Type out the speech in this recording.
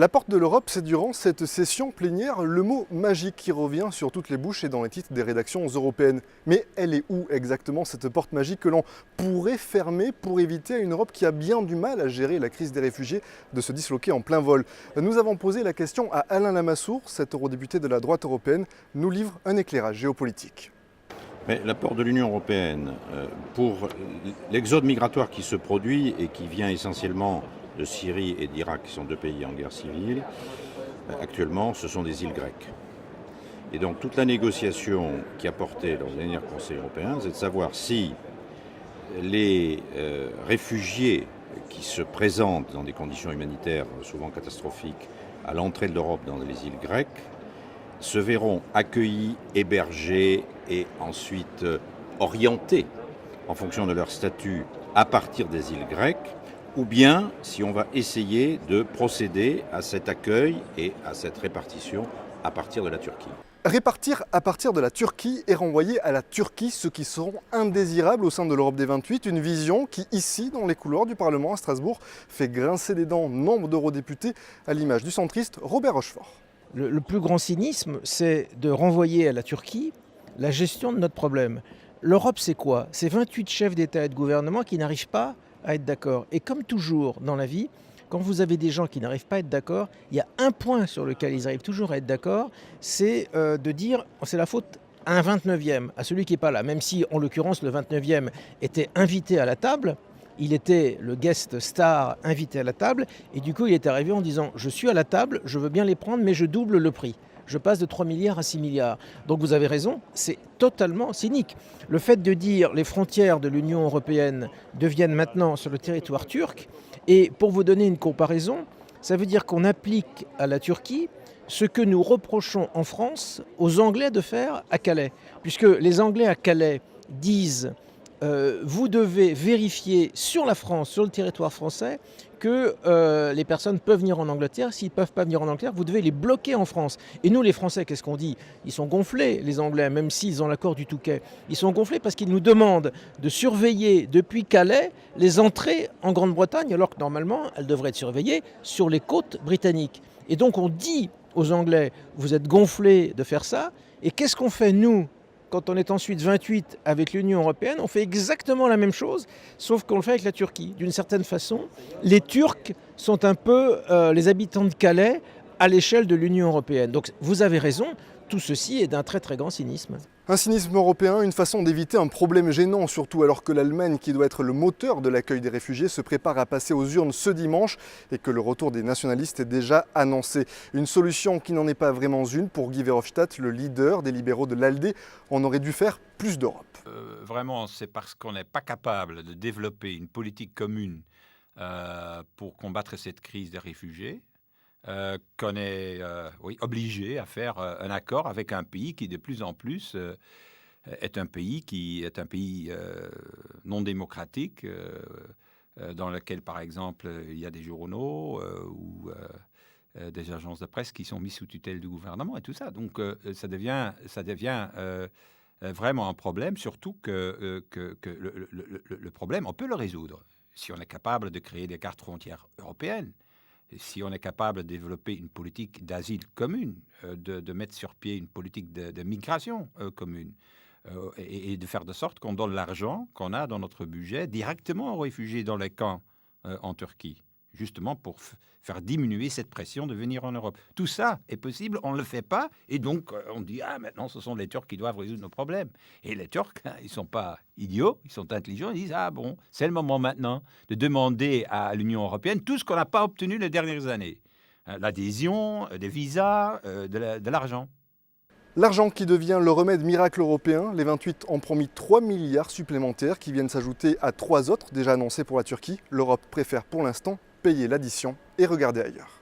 La porte de l'Europe, c'est durant cette session plénière le mot magique qui revient sur toutes les bouches et dans les titres des rédactions européennes. Mais elle est où exactement cette porte magique que l'on pourrait fermer pour éviter à une Europe qui a bien du mal à gérer la crise des réfugiés de se disloquer en plein vol? Nous avons posé la question à Alain Lamassoure, cet eurodéputé de la droite européenne, nous livre un éclairage géopolitique. Mais l'apport de l'Union européenne pour l'exode migratoire qui se produit et qui vient essentiellement de Syrie et d'Irak, qui sont deux pays en guerre civile, actuellement, ce sont des îles grecques. Et donc toute la négociation qui a porté lors du dernier Conseil européen, c'est de savoir si les réfugiés qui se présentent dans des conditions humanitaires souvent catastrophiques à l'entrée de l'Europe dans les îles grecques se verront accueillis, hébergés et ensuite orientés en fonction de leur statut à partir des îles grecques, ou bien si on va essayer de procéder à cet accueil et à cette répartition à partir de la Turquie. Répartir à partir de la Turquie et renvoyer à la Turquie ceux qui seront indésirables au sein de l'Europe des 28, une vision qui, ici, dans les couloirs du Parlement à Strasbourg, fait grincer des dents nombre d'eurodéputés, à l'image du centriste Robert Rochefort. Le plus grand cynisme, c'est de renvoyer à la Turquie la gestion de notre problème. L'Europe, c'est quoi? C'est 28 chefs d'État et de gouvernement qui n'arrivent pas à être d'accord. Et comme toujours dans la vie, quand vous avez des gens qui n'arrivent pas à être d'accord, il y a un point sur lequel ils arrivent toujours à être d'accord, c'est de dire c'est la faute à un 29e, à celui qui n'est pas là. Même si, en l'occurrence, le 29e était invité à la table, il était le guest star invité à la table, et du coup il est arrivé en disant « je suis à la table, je veux bien les prendre, mais je double le prix. Je passe de 3 milliards à 6 milliards. » Donc vous avez raison, c'est totalement cynique. Le fait de dire les frontières de l'Union européenne deviennent maintenant sur le territoire turc, et pour vous donner une comparaison, ça veut dire qu'on applique à la Turquie ce que nous reprochons en France aux Anglais de faire à Calais. Puisque les Anglais à Calais disent vous devez vérifier sur la France, sur le territoire français, que les personnes peuvent venir en Angleterre. S'ils ne peuvent pas venir en Angleterre, vous devez les bloquer en France. Et nous, les Français, qu'est-ce qu'on dit? Ils sont gonflés, les Anglais, même s'ils ont l'accord du Touquet. Ils sont gonflés parce qu'ils nous demandent de surveiller depuis Calais les entrées en Grande-Bretagne, alors que normalement, elles devraient être surveillées sur les côtes britanniques. Et donc on dit aux Anglais, vous êtes gonflés de faire ça. Et qu'est-ce qu'on fait, nous? Quand on est ensuite 28 avec l'Union européenne, on fait exactement la même chose, sauf qu'on le fait avec la Turquie. D'une certaine façon, les Turcs sont un peu les habitants de Calais à l'échelle de l'Union européenne. Donc vous avez raison, tout ceci est d'un très très grand cynisme. Un cynisme européen, une façon d'éviter un problème gênant, surtout alors que l'Allemagne, qui doit être le moteur de l'accueil des réfugiés, se prépare à passer aux urnes ce dimanche et que le retour des nationalistes est déjà annoncé. Une solution qui n'en est pas vraiment une pour Guy Verhofstadt, le leader des libéraux de l'ALDE. On aurait dû faire plus d'Europe. Vraiment, c'est parce qu'on n'est pas capable de développer une politique commune pour combattre cette crise des réfugiés qu'on est obligé à faire un accord avec un pays qui de plus en plus est un pays non démocratique dans lequel par exemple il y a des journaux ou des agences de presse qui sont mis sous tutelle du gouvernement et tout ça. Donc ça devient vraiment un problème, surtout que le problème, on peut le résoudre si on est capable de créer des cartes frontières européennes. Si on est capable de développer une politique d'asile commune, de mettre sur pied une politique de migration commune, et de faire de sorte qu'on donne l'argent qu'on a dans notre budget directement aux réfugiés dans les camps en Turquie, justement pour faire diminuer cette pression de venir en Europe. Tout ça est possible, on ne le fait pas, et donc on dit « Ah, maintenant, ce sont les Turcs qui doivent résoudre nos problèmes. » Et les Turcs, ils ne sont pas idiots, ils sont intelligents, ils disent « Ah bon, c'est le moment maintenant de demander à l'Union européenne tout ce qu'on n'a pas obtenu les dernières années. L'adhésion, des visas, de l'argent. » L'argent qui devient le remède miracle européen, les 28 ont promis 3 milliards supplémentaires qui viennent s'ajouter à 3 autres déjà annoncés pour la Turquie. L'Europe préfère pour l'instant payer l'addition et regarder ailleurs.